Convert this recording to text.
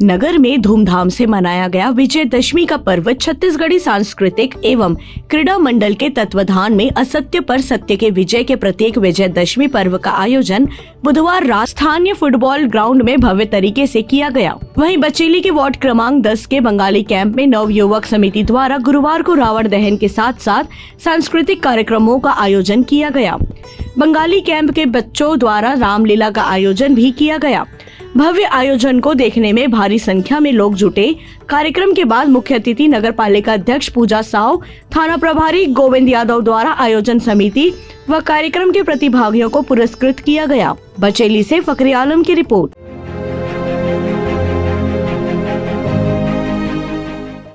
नगर में धूमधाम से मनाया गया विजयदशमी का पर्व छत्तीसगढ़ी सांस्कृतिक एवं क्रीड़ा मंडल के तत्वाधान में असत्य पर सत्य के विजय के प्रतीक विजयदशमी पर्व का आयोजन बुधवार रात स्थानीय फुटबॉल ग्राउंड में भव्य तरीके से किया गया। वहीं बचेली के वार्ड क्रमांक 10 के बंगाली कैंप में नव युवक समिति द्वारा गुरुवार को रावण दहन के साथ साथ सांस्कृतिक कार्यक्रमों का आयोजन किया गया। बंगाली कैंप के बच्चों द्वारा रामलीला का आयोजन भी किया गया। भव्य आयोजन को देखने में भारी संख्या में लोग जुटे। कार्यक्रम के बाद मुख्य अतिथि नगर पालिका अध्यक्ष पूजा साव, थाना प्रभारी गोविंद यादव द्वारा आयोजन समिति व कार्यक्रम के प्रतिभागियों को पुरस्कृत किया गया। बचेली से फकरी आलम की रिपोर्ट।